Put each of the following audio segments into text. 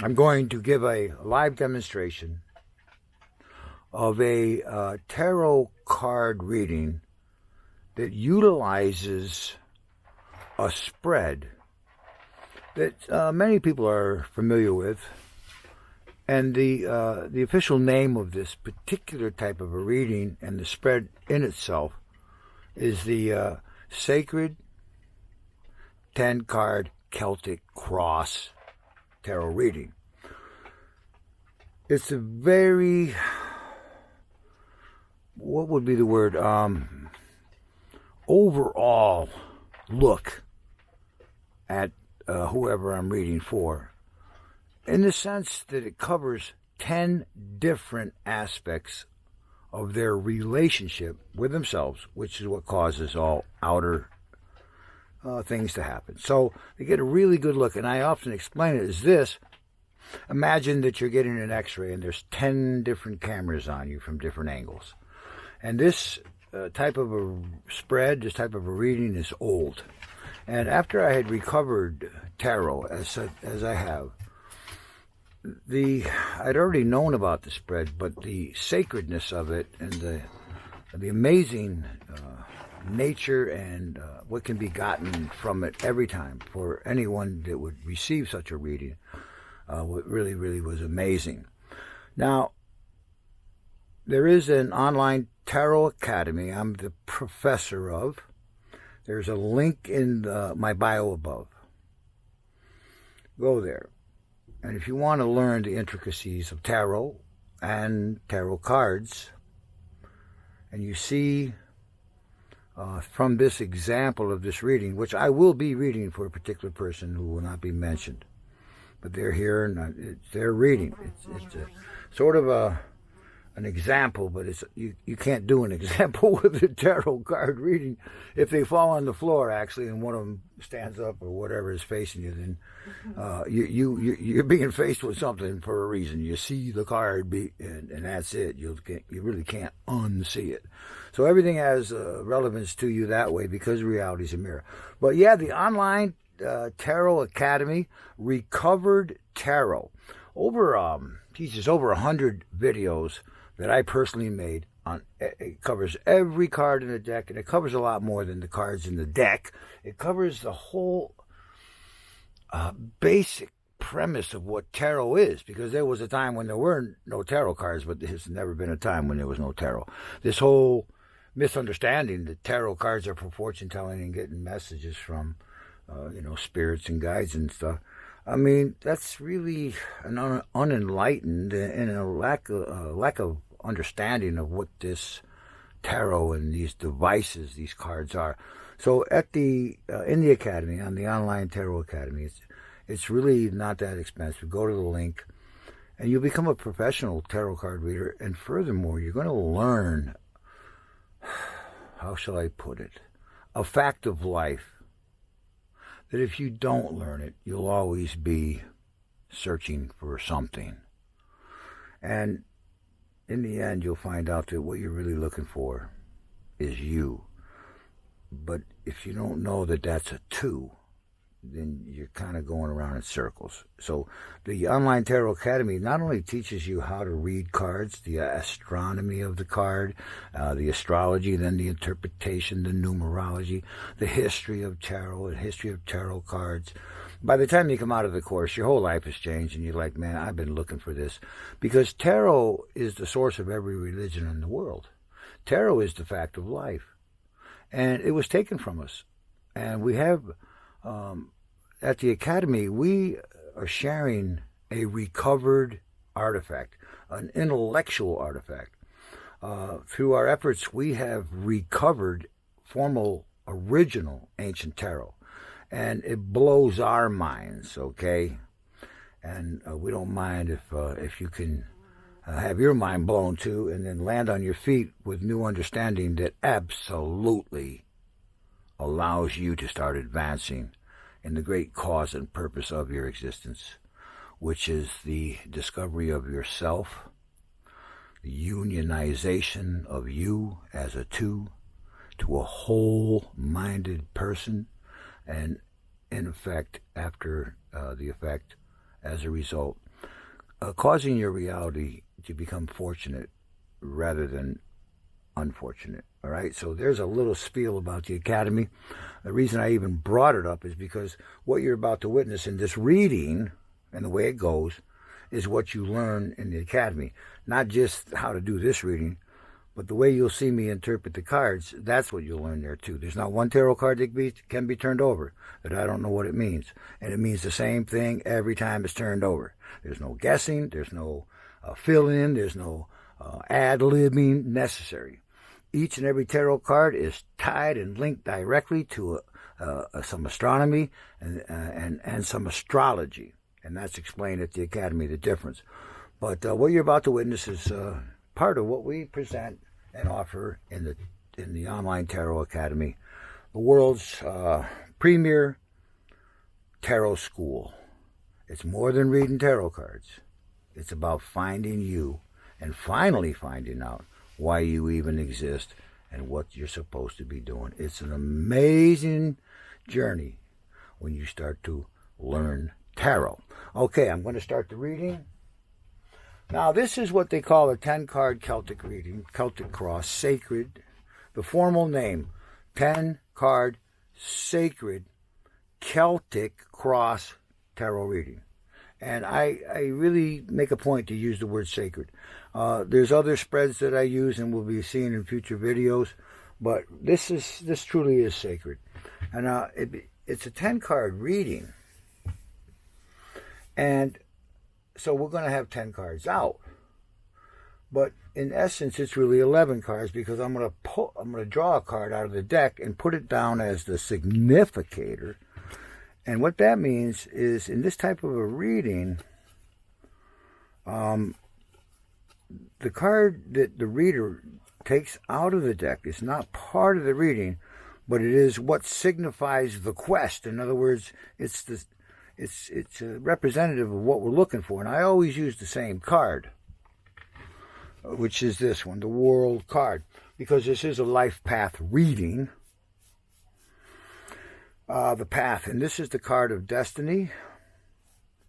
I'm going to give a live demonstration of a tarot card reading that utilizes a spread that many people are familiar with. And the official name of this particular type of a reading and the spread in itself is the Sacred 10-Card Celtic Cross Tarot Reading. It's a very, what would be the word, overall look at whoever I'm reading for, in the sense that it covers 10 different aspects of their relationship with themselves, which is what causes all outer things to happen. So they get a really good look, and I often explain it as this. Imagine that you're getting an x-ray and there's 10 different cameras on you from different angles. And this type of a spread, this type of a reading is old. And after I had recovered tarot, as I have, I'd already known about the spread, but the sacredness of it and the amazing nature and what can be gotten from it every time for anyone that would receive such a reading, what really, really was amazing. Now, there is an online tarot academy I'm the professor of. There's a link in my bio above. Go there. And if you want to learn the intricacies of tarot and tarot cards, and you see from this example of this reading, which I will be reading for a particular person who will not be mentioned, but they're here and they're reading. It's a, sort of an example, but you can't do an example with a tarot card reading. If they fall on the floor, actually, and one of them stands up or whatever is facing you, then you're being faced with something for a reason. You see the card, and that's it. You really can't unsee it. So everything has relevance to you that way because reality is a mirror. But yeah, the online Tarot Academy, Recovered Tarot, over 100 videos that I personally made on. It covers every card in the deck, and it covers a lot more than the cards in the deck. It covers the whole basic premise of what tarot is, because there was a time when there were no tarot cards, but there's never been a time when there was no tarot. This whole misunderstanding that tarot cards are for fortune telling and getting messages from spirits and guides and stuff. I mean, that's really an unenlightened and a lack of understanding of what this tarot and these devices, these cards are. So at in the academy, on the online Tarot Academy, it's really not that expensive. Go to the link, and you'll become a professional tarot card reader. And furthermore, you're going to learn, how shall I put it, a fact of life, that if you don't learn it, you'll always be searching for something. And in the end, you'll find out that what you're really looking for is you. But if you don't know that that's a two, then you're kind of going around in circles. So the Online Tarot Academy not only teaches you how to read cards, the astronomy of the card, the astrology, then the interpretation, the numerology, the history of tarot, and history of tarot cards. By the time you come out of the course, your whole life has changed, and you're like, man, I've been looking for this. Because tarot is the source of every religion in the world. Tarot is the fact of life. And it was taken from us. And we have... at the Academy, we are sharing a recovered artifact, an intellectual artifact. Through our efforts, we have recovered formal, original ancient tarot. And it blows our minds, okay? And we don't mind if you can have your mind blown too, and then land on your feet with new understanding that absolutely allows you to start advancing in the great cause and purpose of your existence, which is the discovery of yourself, the unionization of you as a two to a whole-minded person, and in effect, after the effect, as a result, causing your reality to become fortunate rather than unfortunate. All right, so there's a little spiel about the Academy. The reason I even brought it up is because what you're about to witness in this reading and the way it goes is what you learn in the Academy. Not just how to do this reading, but the way you'll see me interpret the cards, that's what you'll learn there too. There's not one tarot card that can be turned over that I don't know what it means. And it means the same thing every time it's turned over. There's no guessing, there's no fill-in, there's no ad-libbing necessary. Each and every tarot card is tied and linked directly to some astronomy and some astrology. And that's explained at the Academy, the difference. But what you're about to witness is part of what we present and offer in the Online Tarot Academy, the world's premier tarot school. It's more than reading tarot cards. It's about finding you and finally finding out why you even exist and what you're supposed to be doing. It's an amazing journey when you start to learn tarot. Okay, I'm going to start the reading. Now, this is what they call a 10-card Celtic reading, Celtic Cross, sacred. The formal name, 10-card sacred Celtic Cross tarot reading. And I really make a point to use the word sacred. There's other spreads that I use and we'll be seeing in future videos, but this truly is sacred. And it's a 10-card reading. And so we're going to have 10 cards out. But in essence, it's really 11 cards because I'm going to draw a card out of the deck and put it down as the significator. And what that means is in this type of a reading, the card that the reader takes out of the deck is not part of the reading, but it is what signifies the quest. In other words, it's a representative of what we're looking for. And I always use the same card, which is this one, the World card, because this is a life path reading. The path, and this is the card of destiny.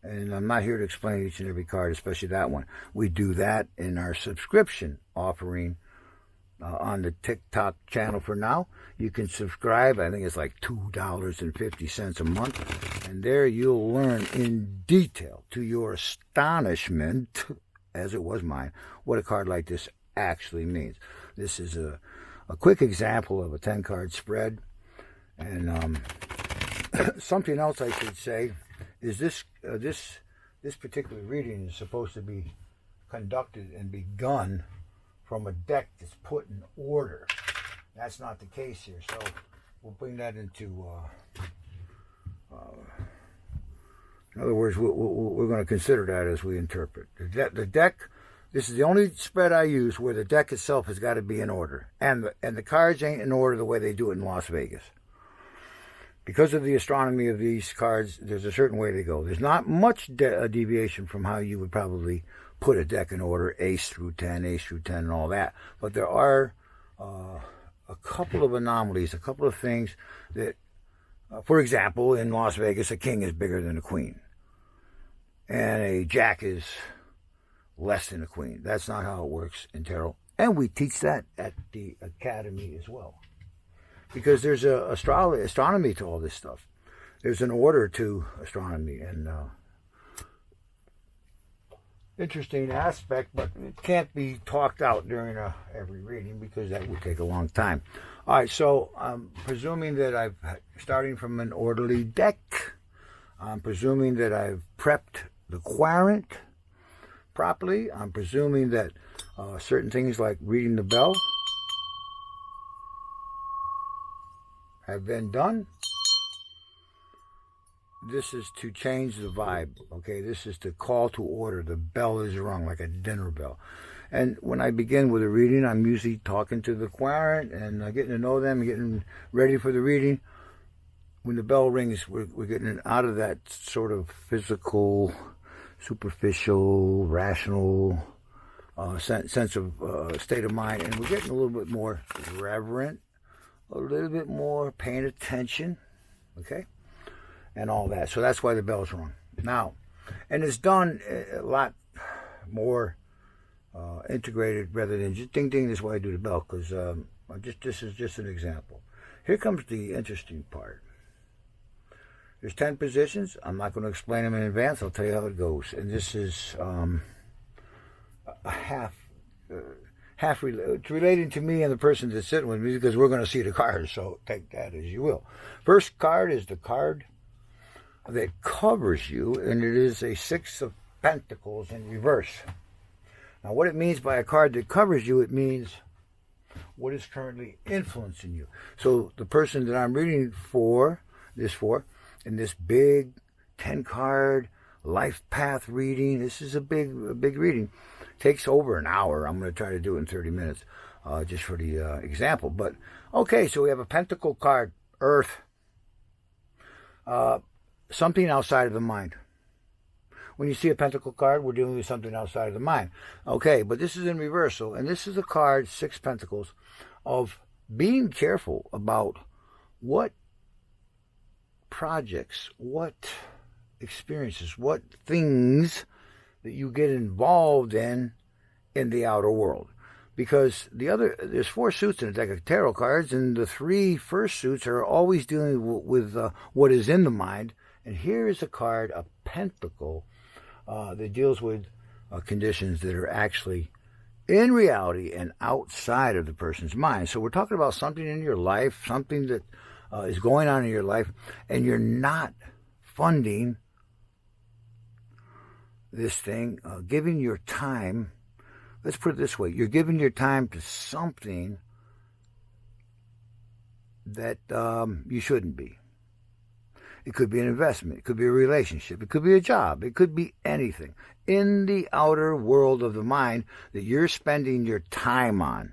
And I'm not here to explain each and every card, especially that one. We do that in our subscription offering on the TikTok channel for now. You can subscribe. I think it's like $2.50 a month. And there you'll learn in detail, to your astonishment, as it was mine, what a card like this actually means. This is a quick example of a 10-card spread. And something else I should say is this particular reading is supposed to be conducted and begun from a deck that's put in order. That's not the case here, so we'll bring that into. In other words, we're going to consider that as we interpret the deck. This is the only spread I use where the deck itself has got to be in order, and the cards ain't in order the way they do it in Las Vegas. Because of the astronomy of these cards, there's a certain way they go. There's not much deviation from how you would probably put a deck in order, ace through 10, and all that. But there are a couple of anomalies, a couple of things that, for example, in Las Vegas, a king is bigger than a queen. And a jack is less than a queen. That's not how it works in tarot. And we teach that at the Academy as well. Because there's astronomy to all this stuff. There's an order to astronomy, and interesting aspect, but it can't be talked out during every reading because that would take a long time. All right, so I'm presuming that I'm starting from an orderly deck. I'm presuming that I've prepped the querent properly. I'm presuming that certain things like reading the bell have been done. This is to change the vibe, okay? This is to call to order. The bell is rung like a dinner bell. And when I begin with a reading, I'm usually talking to the querent and getting to know them, getting ready for the reading. When the bell rings, we're getting out of that sort of physical, superficial, rational sense of state of mind, and we're getting a little bit more reverent, a little bit more paying attention, okay, and all that. So that's why the bell's rung. Now, and it's done a lot more integrated rather than just ding ding. This is why I do the bell, because this is just an example. Here comes the interesting part. There's 10 positions. I'm not going to explain them in advance. I'll tell you how it goes. And this is a half. It's relating to me and the person that's sitting with me, because we're going to see the cards, so take that as you will. First card is the card that covers you, and it is a Six of Pentacles in reverse. Now, what it means by a card that covers you, it means what is currently influencing you. So the person that I'm reading in this big 10-card life path reading, this is a big reading. Takes over an hour. I'm going to try to do it in 30 minutes, just for the example. But, okay, so we have a pentacle card, Earth. Something outside of the mind. When you see a pentacle card, we're dealing with something outside of the mind. Okay, but this is in reversal, and this is a card, Six Pentacles, of being careful about what projects, what experiences, what things that you get involved in the outer world. Because there's 4 suits in a deck of tarot cards, and the 3 first suits are always dealing with what is in the mind. And here is a card, a pentacle, that deals with conditions that are actually in reality and outside of the person's mind. So we're talking about something in your life, something that is going on in your life, and you're not funding this thing, giving your time. Let's put it this way. You're giving your time to something that you shouldn't be. It could be an investment. It could be a relationship. It could be a job. It could be anything in the outer world of the mind that you're spending your time on.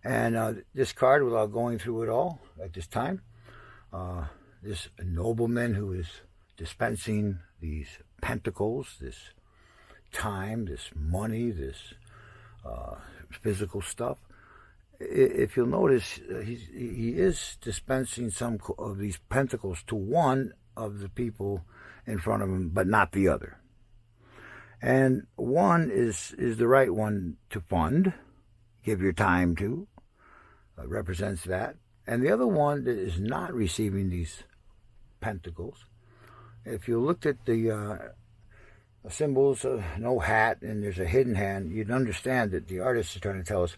And this card, without going through it all at this time, this nobleman who is dispensing these pentacles, this time, this money, this physical stuff. If you'll notice, he is dispensing some of these pentacles to one of the people in front of him, but not the other. And one is the right one to fund, give your time to, represents that. And the other one that is not receiving these pentacles, if you looked at the symbols, no hat, and there's a hidden hand, you'd understand that the artist is trying to tell us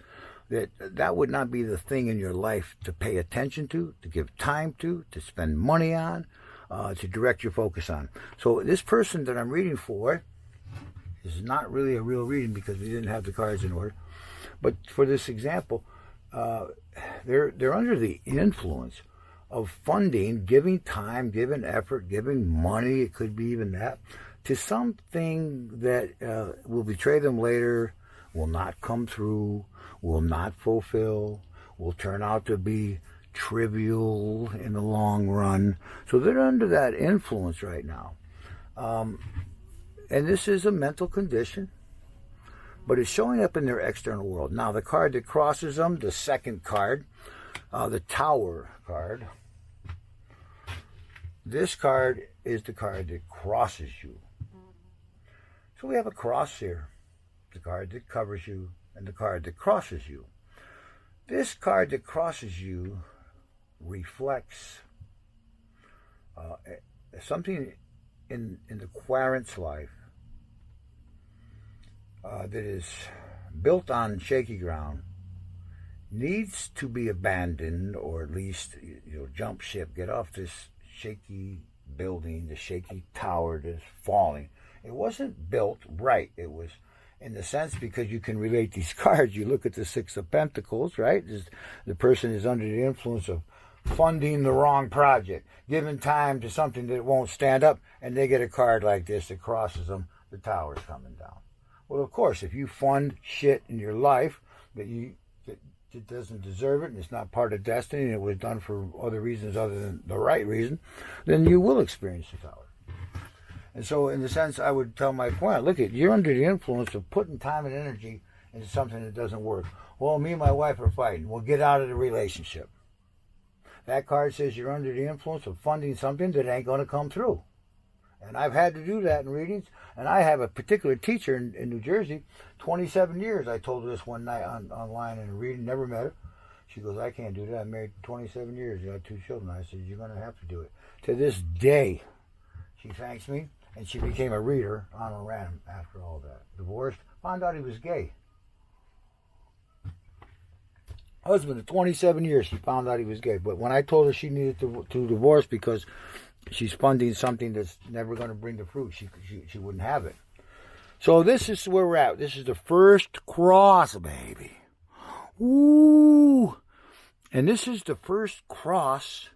that would not be the thing in your life to pay attention to give time to spend money on, to direct your focus on. So this person that I'm reading for is not really a real reading because we didn't have the cards in order. But for this example, they're under the influence of funding, giving time, giving effort, giving money, it could be even that, to something that will betray them later, will not come through, will not fulfill, will turn out to be trivial in the long run. So they're under that influence right now. And this is a mental condition, but it's showing up in their external world. Now, the card that crosses them, the second card, the Tower card, this card is the card that crosses you. So we have a cross here, the card that covers you and the card that crosses you. This card that crosses you reflects something in the querent's life that is built on shaky ground, needs to be abandoned, or at least jump ship, get off this shaky building, the shaky tower that's falling. It wasn't built right. It was, in the sense, because you can relate these cards. You look at the Six of Pentacles, right? The person is under the influence of funding the wrong project, giving time to something that won't stand up, and they get a card like this that crosses them. The tower's coming down. Well, of course, if you fund shit in your life that it doesn't deserve it, and it's not part of destiny, and it was done for other reasons other than the right reason, then you will experience the tower. And so, in the sense, I would tell my client, look, you're under the influence of putting time and energy into something that doesn't work. Well, me and my wife are fighting. We'll get out of the relationship. That card says you're under the influence of funding something that ain't going to come through. And I've had to do that in readings. And I have a particular teacher in New Jersey, 27 years. I told her this one night online in a reading, never met her. She goes, I can't do that. I'm married 27 years. I have 2 children. I said, you're going to have to do it. To this day, she thanks me. And she became a reader on a random after all that. Divorced, found out he was gay. Husband of 27 years, she found out he was gay. But when I told her she needed to divorce because she's funding something that's never going to bring the fruit, she wouldn't have it. So this is where we're at. This is the first cross, baby. Ooh. And this is the first cross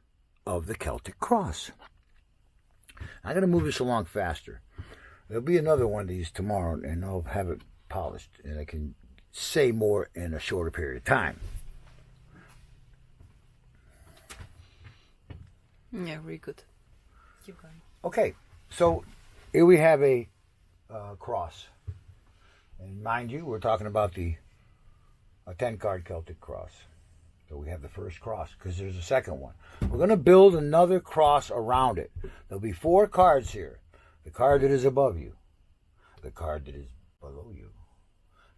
of the Celtic cross. I'm going to move this along faster. There'll be another one of these tomorrow, and I'll have it polished, and I can say more in a shorter period of time. Yeah, very good. Keep going. Okay, so here we have a cross. And mind you, we're talking about a 10-card Celtic cross. So we have the first cross, because there's a second one. We're going to build another cross around it. There'll be 4 cards here. The card that is above you, the card that is below you,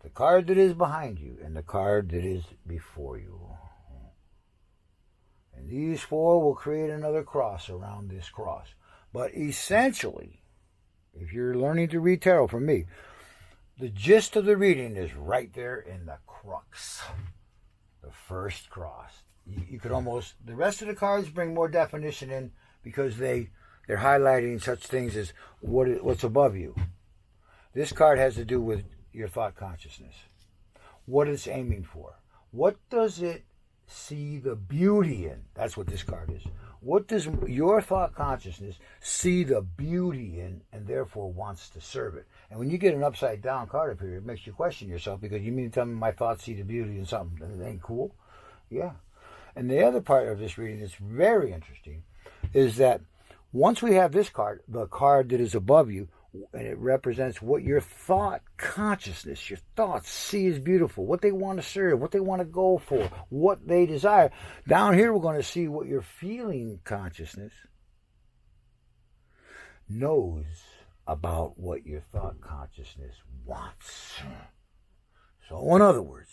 the card that is behind you, and the card that is before you. And these 4 will create another cross around this cross. But essentially, if you're learning to read tarot from me, the gist of the reading is right there in the crux. The first cross. You could almost, the rest of the cards bring more definition in because they're highlighting such things as what's above you. This card has to do with your thought consciousness. What it's aiming for. What does it see the beauty in? That's what this card is. What does your thought consciousness see the beauty in and therefore wants to serve it? And when you get an upside down card up here, it makes you question yourself because you mean to tell me my thoughts see the beauty in something that ain't cool? Yeah. And the other part of this reading that's very interesting is that once we have this card, the card that is above you, and it represents what your thought consciousness, your thoughts see as beautiful, what they want to serve, what they want to go for, what they desire. Down here, we're going to see what your feeling consciousness knows about what your thought consciousness wants. So, in other words,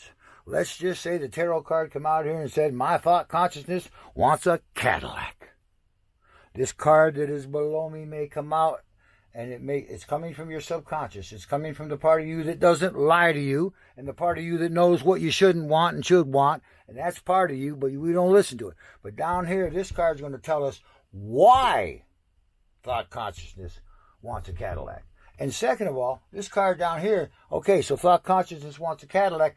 let's just say the tarot card come out here and said, my thought consciousness wants a Cadillac. This card that is below me may come out, and it's coming from your subconscious. It's coming from the part of you that doesn't lie to you, and the part of you that knows what you shouldn't want and should want, and that's part of you, but we don't listen to it. But down here, this card's going to tell us why thought consciousness wants a Cadillac. And second of all, this card down here, okay, so thought consciousness wants a Cadillac.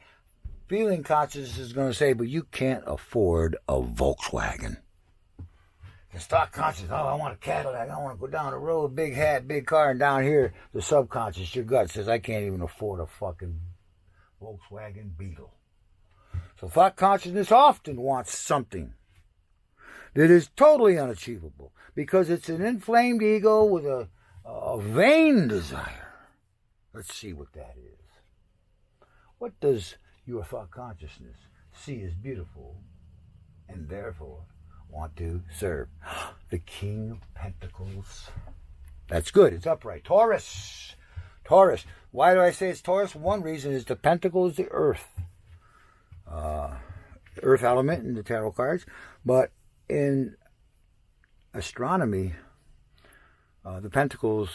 Feeling consciousness is going to say, but you can't afford a Volkswagen. It's thought conscious, I want a Cadillac, I want to go down the road, big hat, big car, and down here, the subconscious, your gut says, I can't even afford a fucking Volkswagen Beetle. So thought consciousness often wants something that is totally unachievable because it's an inflamed ego with a vain desire. Let's see what that is. What does your thought consciousness see as beautiful and therefore want to serve? The King of Pentacles. That's good. It's upright. Taurus. Taurus. Why do I say it's Taurus? One reason is the pentacle is the earth. Earth element in the tarot cards. But in astronomy, the pentacles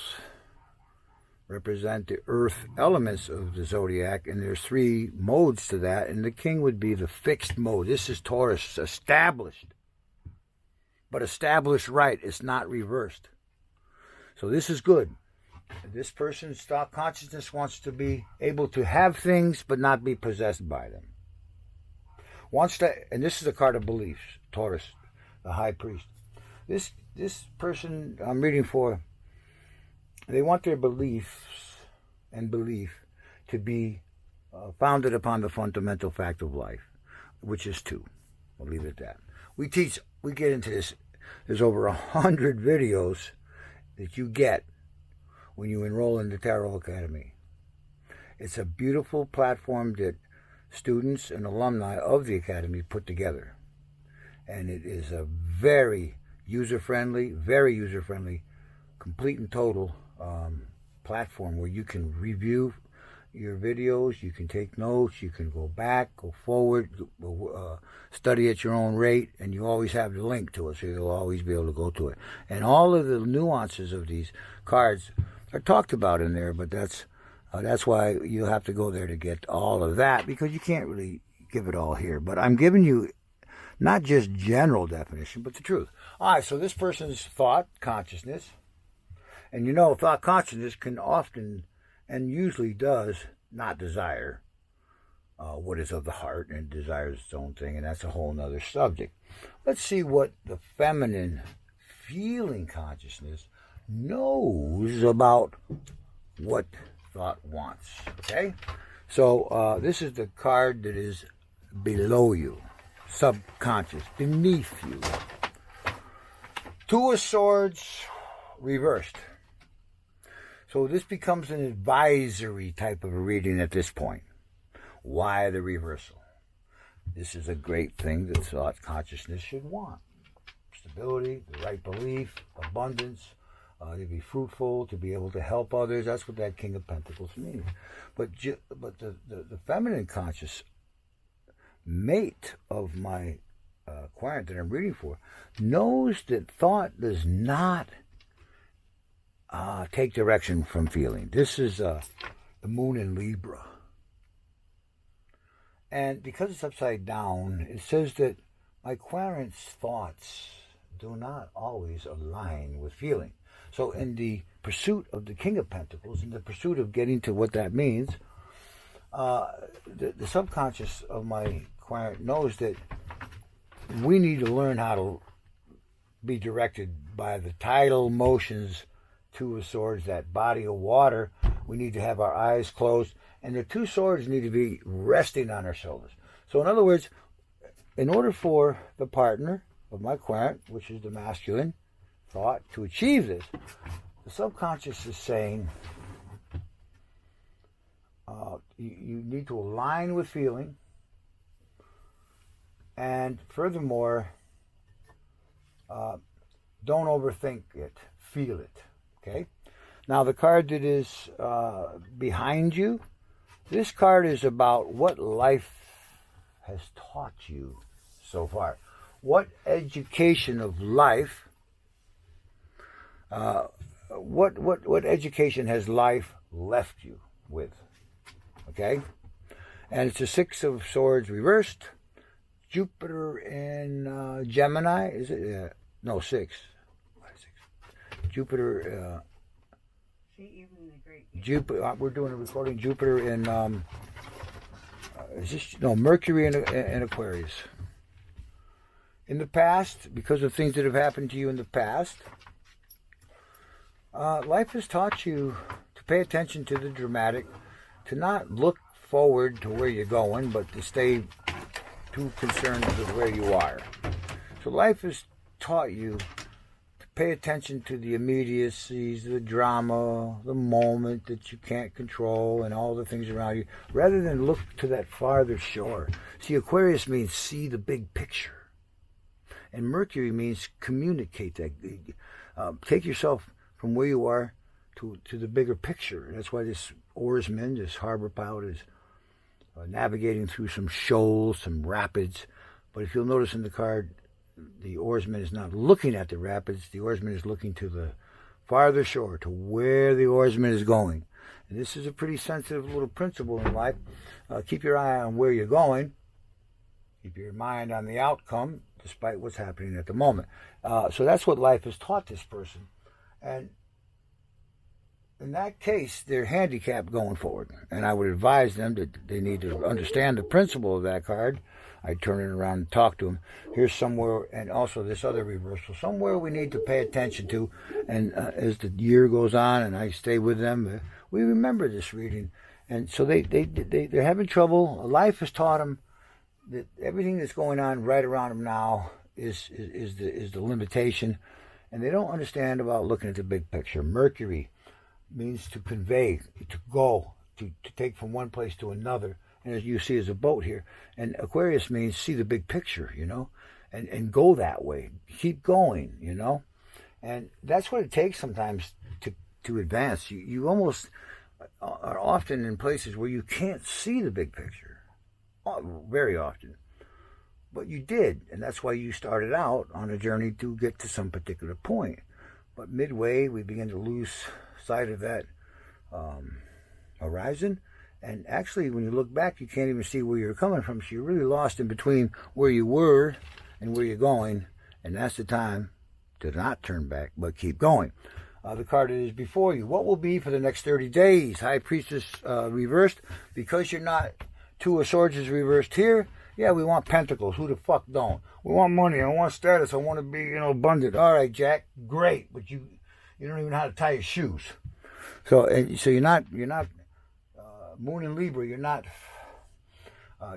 represent the earth elements of the zodiac, and there's 3 modes to that, and the king would be the fixed mode. This is Taurus, established. But established right, it's not reversed. So this is good. This person's thought consciousness wants to be able to have things but not be possessed by them. Wants to, and this is a card of beliefs, Taurus, the high priest. This person I'm reading for, they want their beliefs and belief to be founded upon the fundamental fact of life, which is 2. We'll leave it at that. We get into this. There's over 100 videos that you get when you enroll in the Tarot Academy. It's a beautiful platform that students and alumni of the Academy put together. And it is a very user-friendly complete and total platform where you can review your videos, you can take notes, you can go back, go forward, study at your own rate, and you always have the link to it, so you'll always be able to go to it. And all of the nuances of these cards are talked about in there, but that's why you have to go there to get all of that, because you can't really give it all here. But I'm giving you not just general definition, but the truth. All right, so this person's thought consciousness, and thought consciousness can often and usually does not desire what is of the heart, and desires its own thing, and that's a whole nother subject. Let's see what the feminine feeling consciousness knows about what thought wants. Okay? So this is the card that is below you, subconscious, beneath you. Two of Swords reversed. So this becomes an advisory type of a reading at this point. Why the reversal? This is a great thing that thought consciousness should want. Stability, the right belief, abundance, to be fruitful, to be able to help others. That's what that King of Pentacles means. But the feminine conscious mate of my client that I'm reading for knows that thought does not take direction from feeling. This is the moon in Libra. And because it's upside down, it says that my client's thoughts do not always align with feeling. So in the pursuit of the King of Pentacles, in the pursuit of getting to what that means, the subconscious of my client knows that we need to learn how to be directed by the tidal motions, Two of Swords, that body of water. We need to have our eyes closed, and the two swords need to be resting on our shoulders. So in other words, in order for the partner of my client, which is the masculine thought, to achieve this, the subconscious is saying you need to align with feeling, and furthermore, don't overthink it, feel it. Okay? Now the card that is behind you, this card is about what life has taught you so far. What education of life, what education has life left you with? Okay? And it's the Six of Swords reversed. Jupiter in Gemini, is it? No, six. Jupiter. Jupiter. We're doing a recording. Jupiter in. Mercury in Aquarius. In the past, because of things that have happened to you in the past, life has taught you to pay attention to the dramatic, to not look forward to where you're going, but to stay too concerned with where you are. So life has taught you to pay attention to the immediacies, the drama, the moment that you can't control, and all the things around you, rather than look to that farther shore. See, Aquarius means see the big picture. And Mercury means communicate that. Take yourself from where you are to the bigger picture. That's why this oarsman, this harbor pilot, is navigating through some shoals, some rapids. But if you'll notice in the card, the oarsman is not looking at the rapids. The oarsman is looking to the farther shore, to where the oarsman is going. And this is a pretty sensitive little principle in life. Keep your eye on where you're going. Keep your mind on the outcome, despite what's happening at the moment. So that's what life has taught this person. And in that case, they're handicapped going forward. And I would advise them that they need to understand the principle of that card. I turn it around and talk to them. Here's somewhere, and also this other reversal, somewhere we need to pay attention to. And as the year goes on and I stay with them, we remember this reading. And so they're having trouble. Life has taught them that everything that's going on right around them now is the limitation. And they don't understand about looking at the big picture. Mercury means to convey, to go, to take from one place to another. And as you see, as a boat here. And Aquarius means see the big picture, and go that way. Keep going, And that's what it takes sometimes to advance. You almost are often in places where you can't see the big picture, very often. But you did, and that's why you started out on a journey to get to some particular point. But midway, we begin to lose sight of that horizon. And actually, when you look back, you can't even see where you're coming from. So you're really lost in between where you were and where you're going. And that's the time to not turn back, but keep going. The card is before you. What will be for the next 30 days? High Priestess reversed. Because you're not, Two of Swords is reversed here. Yeah, we want pentacles. Who the fuck don't? We want money. I want status. I want to be, abundant. All right, Jack. Great. But you don't even know how to tie your shoes. So you're not Moon in Libra. You're not.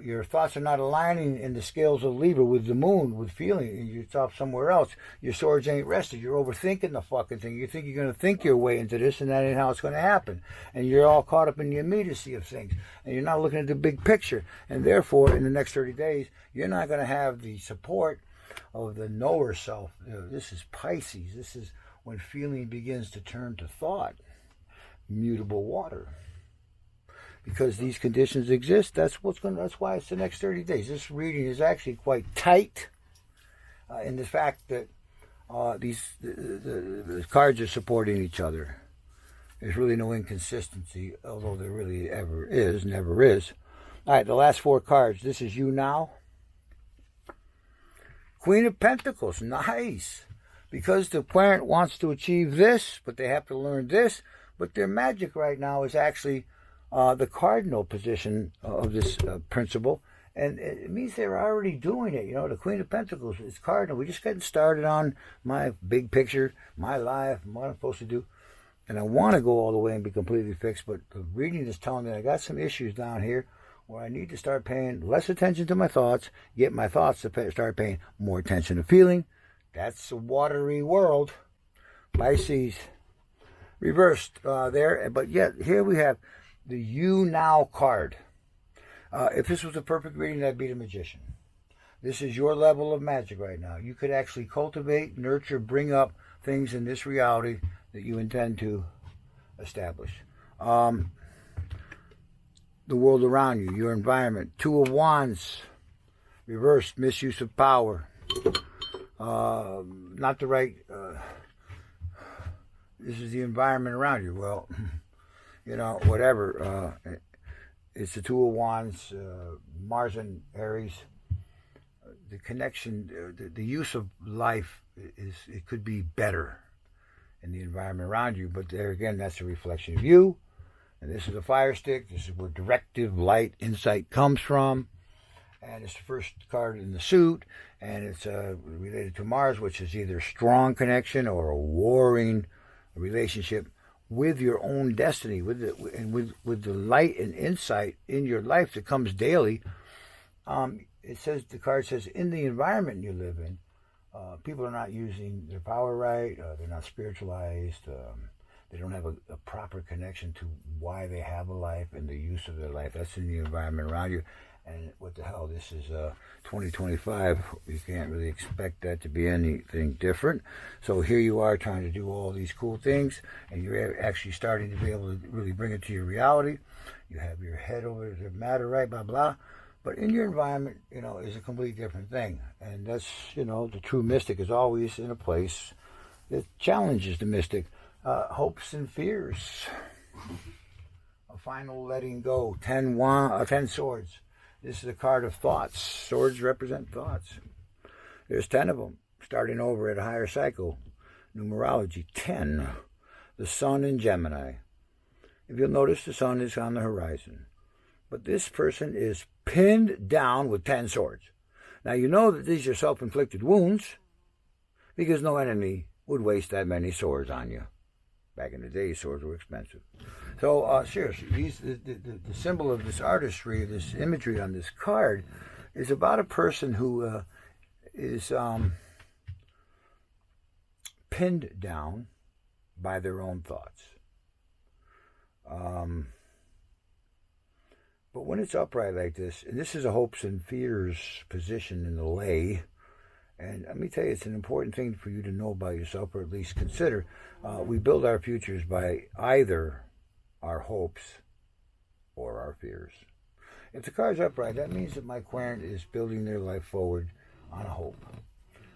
Your thoughts are not aligning in the scales of Libra with the moon, with feeling. You're off somewhere else. Your swords ain't rested. You're overthinking the fucking thing. You think you're going to think your way into this, and that ain't how it's going to happen. And you're all caught up in the immediacy of things. And you're not looking at the big picture. And therefore, in the next 30 days, you're not going to have the support of the knower self. This is Pisces. This is when feeling begins to turn to thought. Mutable water. Because these conditions exist, that's why it's the next 30 days. This reading is actually quite tight in the fact that the cards are supporting each other. There's really no inconsistency, although there really never is. All right, the last four cards. This is you now. Queen of Pentacles, nice. Because the parent wants to achieve this, but they have to learn this. But their magic right now is actually the cardinal position of this principle, and it means they're already doing it. The Queen of Pentacles is cardinal. We're just getting started on my big picture, my life, what I'm supposed to do, and I want to go all the way and be completely fixed, but the reading is telling me I got some issues down here where I need to start paying less attention to my thoughts, get my thoughts to start paying more attention to feeling. That's a watery world. Pisces reversed there, but yet here we have the You Now card. If this was a perfect reading, that'd be the Magician. This is your level of magic right now. You could actually cultivate, nurture, bring up things in this reality that you intend to establish. The world around you, your environment. Two of Wands, reversed, misuse of power. Not the right... this is the environment around you. Well... whatever. It's the Two of Wands, Mars and Aries. The connection, the use of life it could be better in the environment around you. But there again, that's a reflection of you. And this is a fire stick. This is where directive, light, insight comes from. And it's the first card in the suit. And it's related to Mars, which is either strong connection or a warring relationship with your own destiny, with the light and insight in your life that comes daily. The card says, in the environment you live in, people are not using their power right. They're not spiritualized. They don't have a proper connection to why they have a life and the use of their life. That's in the environment around you. And what the hell, this is 2025. You can't really expect that to be anything different. So here you are trying to do all these cool things, and you're actually starting to be able to really bring it to your reality. You have your head over the matter, right, blah, blah. But in your environment, is a completely different thing. And that's, the true mystic is always in a place that challenges the mystic. Hopes and fears. A final letting go. 10 swords. This is a card of thoughts. Swords represent thoughts. There's 10 of them, starting over at a higher cycle. Numerology, 10. The sun in Gemini. If you'll notice, the sun is on the horizon. But this person is pinned down with 10 swords. Now, you know that these are self-inflicted wounds because no enemy would waste that many swords on you. Back in the day, swords were expensive. So, seriously, the symbol of this artistry, this imagery on this card, is about a person who is pinned down by their own thoughts. But when it's upright like this, and this is a hopes and fears position in the lay, And let me tell you, it's an important thing for you to know about yourself, or at least consider. We build our futures by either our hopes or our fears. If the card's upright, that means that my client is building their life forward on a hope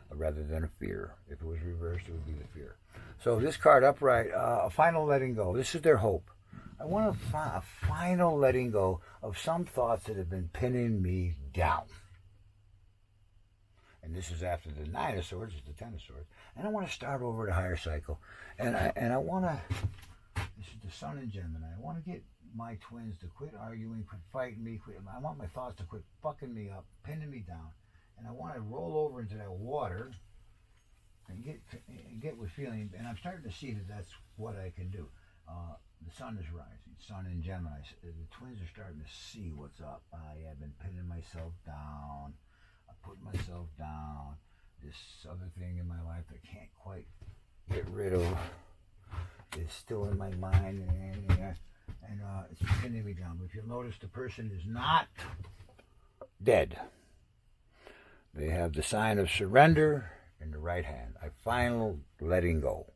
rather than a fear. If it was reversed, it would be the fear. So this card upright, a final letting go. This is their hope. I want a final letting go of some thoughts that have been pinning me down. And this is after the Nine of Swords, it's the Ten of Swords. And I want to start over the higher cycle. And I want to, this is the Sun in Gemini. I want to get my twins to quit arguing, quit fighting me. I want my thoughts to quit fucking me up, pinning me down. And I want to roll over into that water and get with feeling. And I'm starting to see that that's what I can do. The sun is rising, Sun in Gemini. The twins are starting to see what's up. I have been pinning myself down. I put myself down. This other thing in my life that I can't quite get rid of is still in my mind, and it's pinning me down. But if you'll notice, the person is not dead. They have the sign of surrender in the right hand. A final letting go.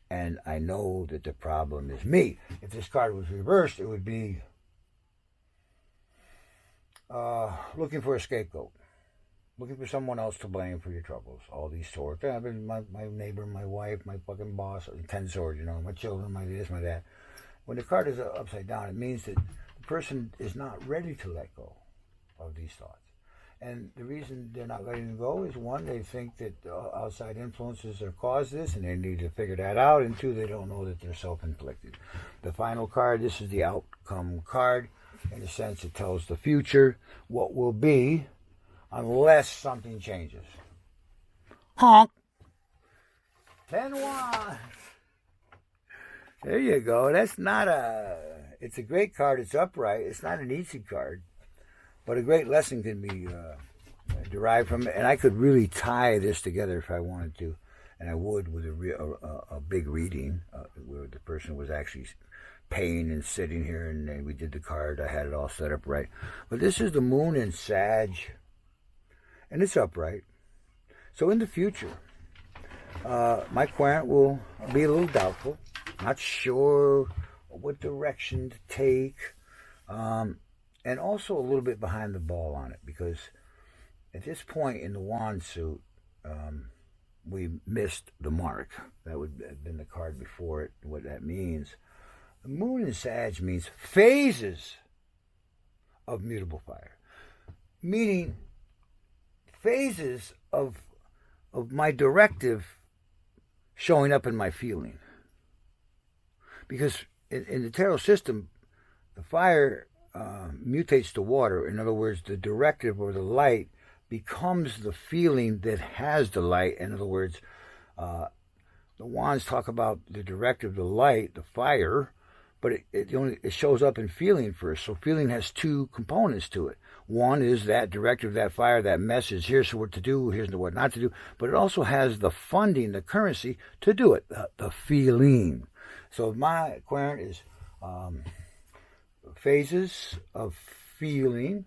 And I know that the problem is me. If this card was reversed, it would be looking for a scapegoat. Looking for someone else to blame for your troubles. All these swords. I've been my neighbor, my wife, my fucking boss, 10 swords, my children, my this, my that. When the card is upside down, it means that the person is not ready to let go of these thoughts. And the reason they're not letting them go is, one, they think that outside influences have caused this, and they need to figure that out. And two, they don't know that they're self-inflicted. The final card, this is the outcome card. In a sense, it tells the future what will be unless something changes. Honk! 10 wands. There you go. That's not it's a great card. It's upright. It's not an easy card. But a great lesson can be derived from it. And I could really tie this together if I wanted to. And I would with a big reading where the person was actually paying and sitting here. And then we did the card. I had it all set up right. But this is the moon in Sag. And it's upright. So in the future, my client will be a little doubtful. Not sure what direction to take. And also a little bit behind the ball on it, because at this point in the wand suit, we missed the mark. That would have been the card before it, what that means. The moon in Sag means phases of mutable fire, meaning phases of my directive showing up in my feeling. Because in the tarot system, the fire mutates to water. In other words, the directive or the light becomes the feeling that has the light. In other words, the wands talk about the directive, the light, the fire, but it shows up in feeling first. So feeling has two components to it. One is that directive, that fire, that message. Here's what to do, here's what not to do. But it also has the funding, the currency to do it, the feeling. So my querent is phases of feeling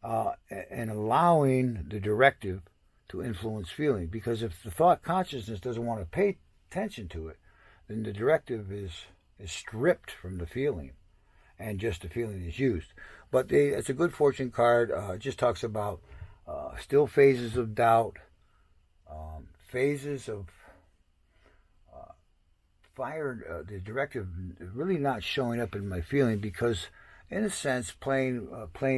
and allowing the directive to influence feeling. Because if the thought consciousness doesn't want to pay attention to it, then the directive is stripped from the feeling, and just the feeling is used. But it's a good fortune card. It just talks about still phases of doubt, phases of fire, the directive really not showing up in my feeling, because in a sense playing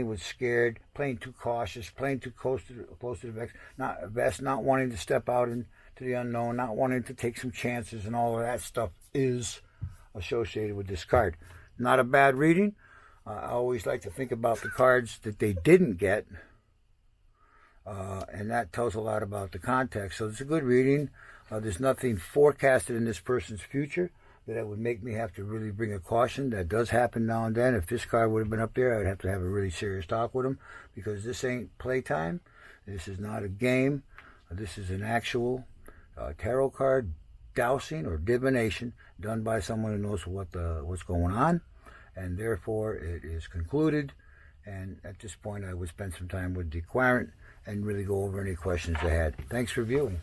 with scared, playing too cautious, playing too close to the vest, not wanting to step out into the unknown, not wanting to take some chances, and all of that stuff is associated with this card. Not a bad reading. I always like to think about the cards that they didn't get, and that tells a lot about the context. So it's a good reading. There's nothing forecasted in this person's future that would make me have to really bring a caution. That does happen now and then. If this card would have been up there, I would have to have a really serious talk with him, because this ain't playtime. This is not a game. This is an actual tarot card dowsing or divination done by someone who knows what's going on, and therefore it is concluded. And at this point, I would spend some time with the querent and really go over any questions they had. Thanks for viewing.